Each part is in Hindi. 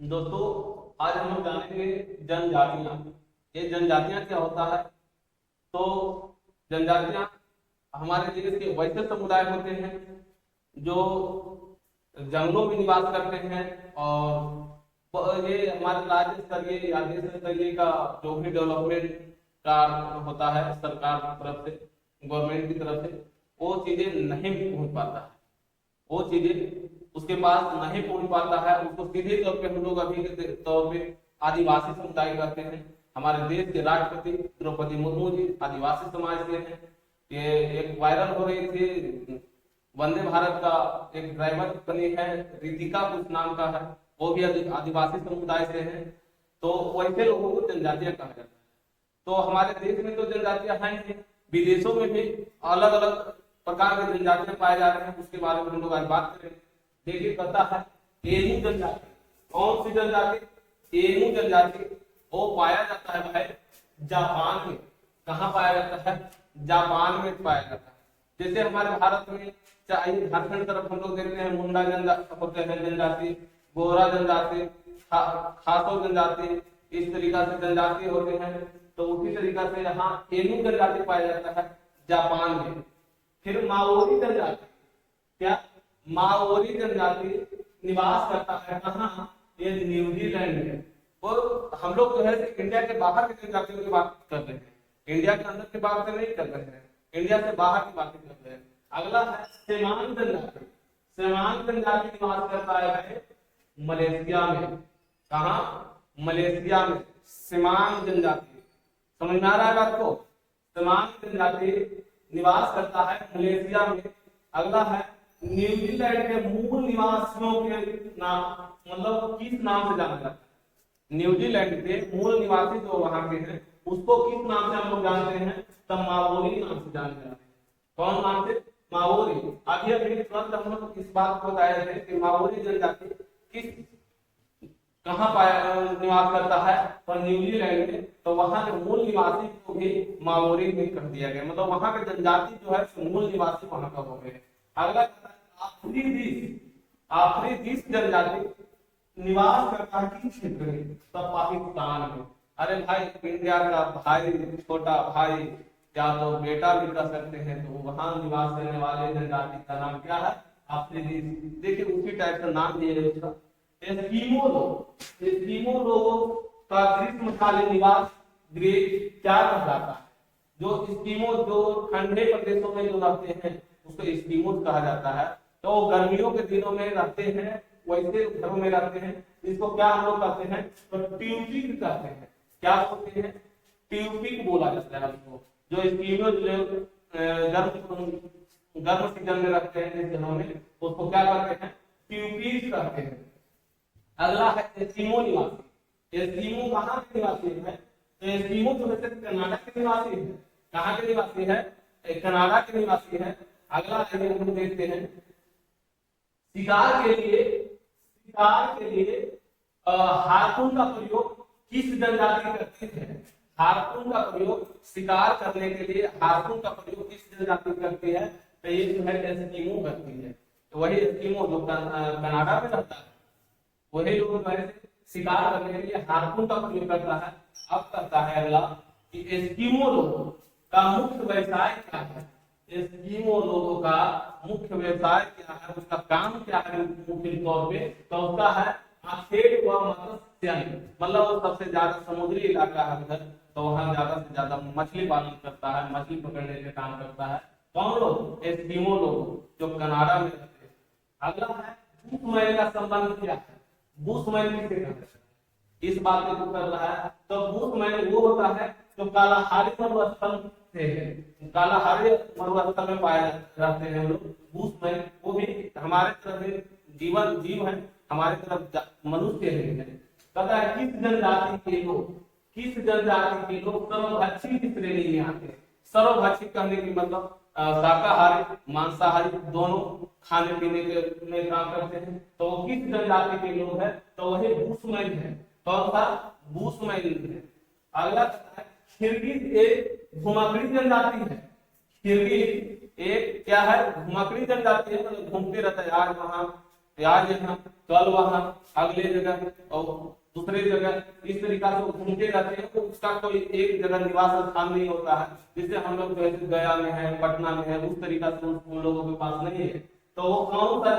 दोस्तों, आज हम लोग जानेंगे जनजातियां। ये जनजातियां क्या होता है। तो जनजातियां हमारे देश के वैसे समुदाय होते हैं जो जंगलों में निवास करते हैं, और ये हमारे राज्य स्तरीय या देश स्तरीय का जो भी डेवलपमेंट का होता है सरकार की तरफ से, गवर्नमेंट की तरफ से, वो चीजें नहीं पहुंच पाता है। वो चीजें उसके पास नहीं पहुंच पाता है। उसको सीधे तौर पे हम लोग अभी के तौर पे आदिवासी समुदाय कहते हैं। हमारे देश के राष्ट्रपति द्रौपदी मुर्मू जी आदिवासी समाज के हैं। ये एक वायरल हो रही थी, वंदे भारत का एक ड्राइवर बनी है, रितिका कुछ नाम का है, वो भी आदिवासी समुदाय से है। तो वैसे लोगों को जनजातियां कहा जाता है। तो हमारे देश में तो जनजातियां हैं ही, विदेशों में भी अलग अलग प्रकार के जनजातियां पाए जा रहे हैं। उसके बारे में हम लोग आज बात करेंगे। देखिए, कहता है एनू जनजाति। कौन सी जनजाति? एनू जनजाति। वो पाया जाता है भाई जापान में। कहाँ पाया जाता है? जापान में पाया जाता है। जैसे हमारे भारत में चाहे झारखंड तरफ हम लोग देखते हैं मुंडा जनजाति होते हैं, जनजाति, गोरा जनजाति, खासो जनजाति, इस तरीका से जनजाति होते हैं। तो उसी तरीका से यहाँ एनू जनजाति पाया जाता है जापान में। फिर माओरी जनजाति। क्या? माओरी जनजाति निवास करता है कहाँ? ये न्यूजीलैंड में। और हम लोग जो है इंडिया के बाहर की जनजातियों की बात कर रहे हैं, इंडिया के अंदर की बात नहीं कर रहे हैं, इंडिया से बाहर की बातें कर रहे हैं। अगला है सेमांग जनजाति। सेमांग जनजाति निवास करता है मलेशिया में। कहा? मलेशिया में सेमांग जनजाति। समझ में आ रहा है बात को? सेमांग जनजाति निवास करता है मलेशिया में। अगला है न्यूजीलैंड के मूल निवासियों के नाम, मतलब किस नाम से जाना जाता है? न्यूजीलैंड के मूल निवासी जो वहां के हैं उसको किस नाम से हम लोग जानते हैं? तब माओरी नाम से जानते हैं। कौन नाम से? माओरी। अभी अभी तुरंत हम लोग इस बात को बताया है कि माओरी जनजाति किस कहाँ पाया निवास करता है? तो न्यूजीलैंड में। तो वहां के मूल निवासी को भी माओरी में कर दिया गया, मतलब वहां के जनजाति जो है मूल निवासी वहां का हो गए। अगला अफ्रीदीस। अफ्रीदीस जनजाति निवास करता है किस क्षेत्र में? तो पाकिस्तान में। अरे भाई, इंडिया का भाई, छोटा भाई या तो बेटा भी कह सकते हैं, तो वहां निवास करने वाले जनजाति का नाम क्या है? अफ्रीदीस। देखिए, उसी टाइप का नाम दिया है उसका। एस्किमो लोग। एस्किमो लोगों का ग्रीष्मकालीन निवास गृह क्या कहलाता है? जो एस्किमो जो ठंडे प्रदेशों में जो रहते हैं उसको एस्किमो कहा जाता है। तो गर्मियों के दिनों में रहते हैं, वैसे घरों में रहते हैं। इसको क्या हम लोग कहते हैं? तो ट्यूपिक कहते हैं। क्या बोलते हैं? ट्यूपिक बोला जाता है उसको। जो एस्किमो गर्म सीजन में रहते हैं जिस घरों में, उसको क्या कहते हैं? ट्यूपिक कहते हैं। अगला है एस्किमो निवासी। एस्किमो कहाँ के निवासी है? तो एस्किमो जो है कनाडा के निवासी है। कहाँ के निवासी है? कनाडा के निवासी है। अगला हम देखते हैं शिकार के लिए हार्पून का प्रयोग किस जनजाति करती है? हार्पून का प्रयोग शिकार करने के लिए हार्पून का प्रयोग किस जनजाति करती है? तो ये जो है एस्किमो करती है। तो वही एस्किमो जो कनाडा में रहता है, वही लोग शिकार करने के लिए हार्पून का प्रयोग करता है। अब कहता है अगला कि एस्किमो लोगों का मुख्य व्यवसाय क्या है? एस्किमो लोगों का मुख्य व्यवसाय क्या है? उसका काम क्या है मुख्य तौर पे? तो उसका है आखेट व मत्स्य, मतलब वो सबसे ज्यादा समुद्री इलाका है उधर, तो वहां ज्यादा से ज्यादा मछली पालन करता है, मछली पकड़ने का काम करता है। कौन लोग? एस्किमो लोग जो कनाडा में रहते हैं। अगला है बुशमैन का संबंध क्या है? बुशमैन किसे कहते हैं? इस बात को कर रहा है। तो बुशमैन वो होता है जो कालाहारी मरुस्थल से है, कालाहारी मरुस्थल में पाए रहते हैं लोग। बुशमैन वो भी हमारे तरफ जीव है, हमारे तरफ मनुष्य है। कहता है किस जनजाति के लोग सर्वभक्षी की श्रेणी में आते हैं? सर्वभक्षी कहने की मतलब शाकाहारी मांसाहारी दोनों खाने पीने के में काम करते हैं। तो किस जनजाति के लोग हैं? तो वही बुशमैन है। कौन सा? बुशमैन है। अगला है किर्गिज एक घुमाकड़ी जनजाति है। किर्गिज एक क्या है? घुमाकड़ी जनजाति है, मतलब घूमते रहता है। आज वहां आज यहाँ कल वहां, अगले जगह और दूसरे जगह, इस तरीका से वो घूमते रहते हैं। तो उसका कोई एक जगह निवास स्थान नहीं होता है। जिससे हम लोग जैसे गया में है, पटना में है, उस तरीका से उन लोगों के पास नहीं है। तो वो कौन सा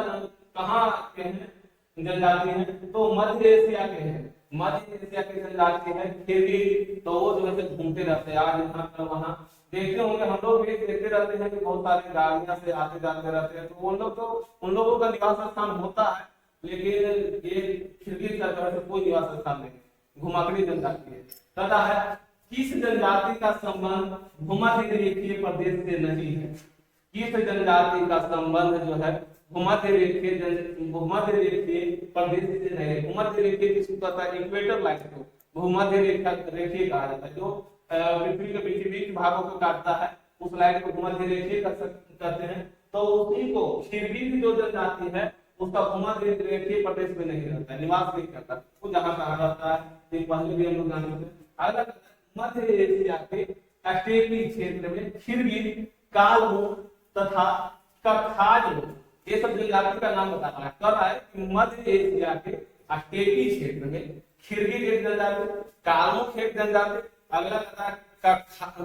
कहाँ के हैं जनजाति है? तो मध्य एशिया के हैं, मध्य एशिया के जनजाति है किर्गिज। तो वो जो है घूमते रहते हैं, आज यहाँ कल वहाँ। देखते होंगे हम लोग भी देखते रहते हैं कि बहुत सारे गाड़ियां से आते जाते रहते हैं। तो उन लोगों का निवास स्थान होता है, लेकिन ये किर्गिज का जो है कोई निवास स्थान नहीं, घुमाकड़ी जनजाति है। तथा है किस जनजाति का संबंध भूमध्य रेखीय प्रदेश से नहीं है? किस जनजाति का संबंध जो है भूमध्य रेखीय प्रदेश से नहीं है? भूमध्य रेखीय किसको कहता है? इक्वेटर लाइन को भूमध्य रेखीय कहा जाता है। जो पृथ्वी के बीच भागों को काटता है, उस लाइन को भूमध्य रेखीय कहते हैं। तो उसी को किर्गिज जो जनजाति है उसका भूमध्य रेखीय प्रदेश में नहीं रहता, निवास नहीं करता। वो जहाँ कहा जाता है पहले भी हम लोग जानते हैं। अगर मध्य एशिया के स्टेपी क्षेत्र में किर्गिज, कालमुख तथा कखाज, ये सब जनजाति का नाम बताता है। कर रहा है कि मध्य एशिया के स्टेपी क्षेत्र में किर्गिज एक जनजाति, कालमुख एक जनजाति, अगला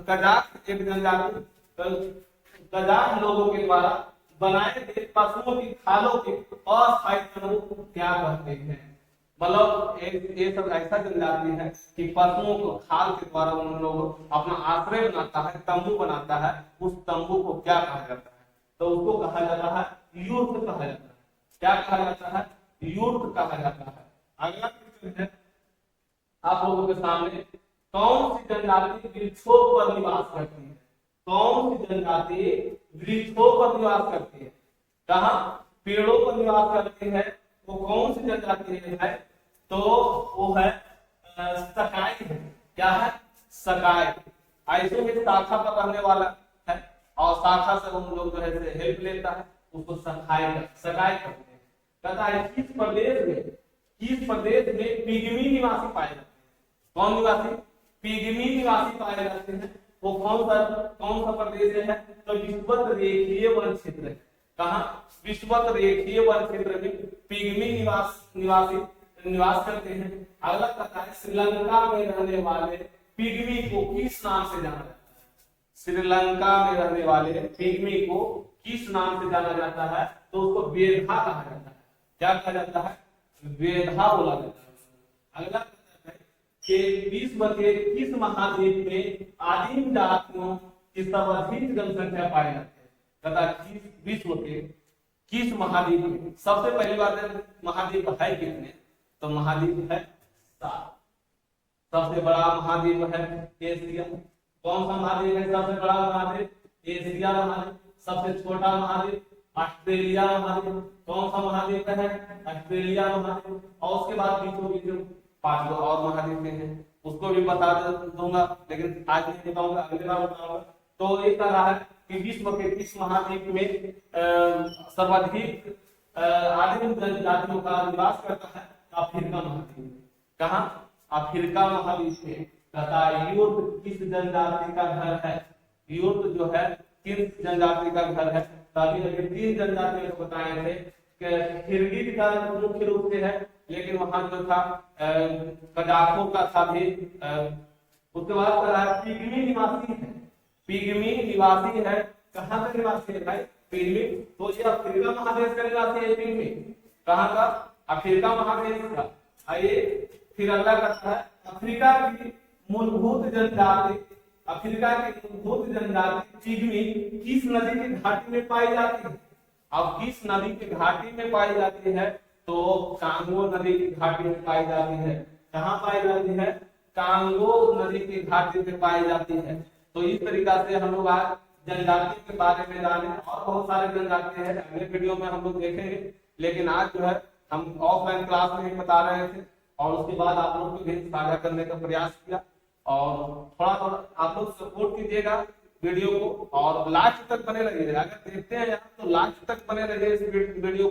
कजाक एक जनजाति, कजाक लोगों के द्वारा बनाए गए पशुओं की खालों के अस्थायी तंबू क्या कहते हैं? मतलब ये सब ऐसा जनजाति है कि पशुओं को खाल के द्वारा उन लोग अपना आश्रय बनाता है, तंबू बनाता है। उस तंबू को क्या कहा जाता है? तो उसको कहा जाता है यूर्ट कहा जाता है। क्या कहा जाता है? यूर्ट कहा जाता है। अगला क्वेश्चन है आप लोगों के सामने, कौन सी जनजाति वृक्षों पर निवास करती है? कौन सी जनजाति वृक्षों पर निवास करती है? कहाँ? पेड़ों पर निवास करती है। वो कौन सी जनजाति है? तो वो है सकाई है। क्या है? सकाई। ऐसे में शाखा पर रहने वाला है और शाखा से हम लोग जो है हेल्प लेता है, उसको सकाई करते हैं। कहता है किस प्रदेश में पिग्मी निवासी पाए जाते हैं? कौन निवासी? पिग्मी निवासी पाए जाते हैं। वो कौन सा प्रदेश है? तो विषुवत रेखीय वन क्षेत्र है। कहाँ? विषुवत रेखीय वन क्षेत्र में पिग्मी निवास करते हैं। अगला कहता है श्रीलंका में रहने वाले पिग्मी को किस नाम से जाना जाता है? श्रीलंका में रहने वाले पिग्मी को किस नाम से जाना जाता है? तो उसको वेधा कहा जाता है। क्या कहा जाता है? वेधा बोला जाता है। अगला कि विश्व के किस महाद्वीप में आदिम जातियों की सर्वाधिक जनसंख्या पाई जाती है? तथा विश्व के किस महाद्वीप में? सबसे पहली बात है महाद्वीप है कितने? तो महाद्वीप है 7। सबसे बड़ा महाद्वीप है एशिया। कौन सा महाद्वीप है सबसे बड़ा महाद्वीप? एशिया महाद्वीप। सबसे छोटा महाद्वीप ऑस्ट्रेलिया महाद्वीप। कौन सा महाद्वीप है? ऑस्ट्रेलिया महाद्वीप। और उसके बाद बीचों बीच 5 और महाद्वीप हैं, उसको भी बता दूंगा, लेकिन आज नहीं बताऊंगा, अगले बार बताऊंगा। तो ये कह रहा है कि विश्व के किस महाद्वीप में सर्वाधिक आदिम जनजातियों का निवास करता है? अफ्रीका महाद्वीप। कहाँ? अफ्रीका महाद्वीप में। कहता यूर्ट किस जनजाति का घर है? यूर्ट जो है किस जनजाति का घर है? तभी 3 जनजातियों को बताए थे। किर्गिज का मुख्य रूप से है, लेकिन वहां जो था कजाकों का था भी। उसके बाद कह रहा है पिग्मी निवासी है। पिग्मी निवासी है। कहाँ का निवासी है भाई? पिग्मी। तो ये अफ्रीका महादेश का निवासी है पिग्मी। कहाँ का? अफ्रीका महादेश का। आइए फिर अगला कहता है अफ्रीका की मूलभूत जनजाति, अफ्रीका की मूलभूत जनजाति पिग्मी किस नदी की घाटी में पाई जाती है? अब किस नदी की घाटी में पाई जाती है? तो कांगो नदी की घाटी में पाई जाती है। कहाँ पाई जाती है? कांगो नदी की घाटी में पाई जाती है। तो इस तरीका से हम लोग आज जनजाति के बारे में जाने, और बहुत सारे जनजाति है अगले वीडियो में हम लोग देखेंगे। लेकिन आज जो है हम ऑफलाइन क्लास में ही बता रहे थे, और उसके बाद आप लोग को भी साझा करने का प्रयास किया। और थोड़ा आप लोग सपोर्ट कीजिएगा वीडियो को, और लास्ट तक बने रहिएगा। अगर देखते हैं यहाँ तो लास्ट तक बने रहिए इस वीडियो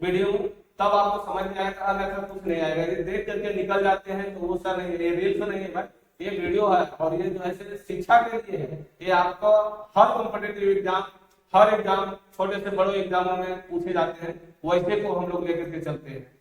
में, तब आपको समझ में आएगा। अगर कुछ नहीं आएगा, ये देख करके निकल जाते हैं तो वो सर नहीं, ये रील्स नहीं है भाई, ये वीडियो है। और ये जो है शिक्षा के लिए है। ये आपका हर कॉम्पिटिटिव एग्जाम हर एग्जाम छोटे से बड़े एग्जामों में पूछे जाते हैं, वैसे को हम लोग लेकर के चलते हैं।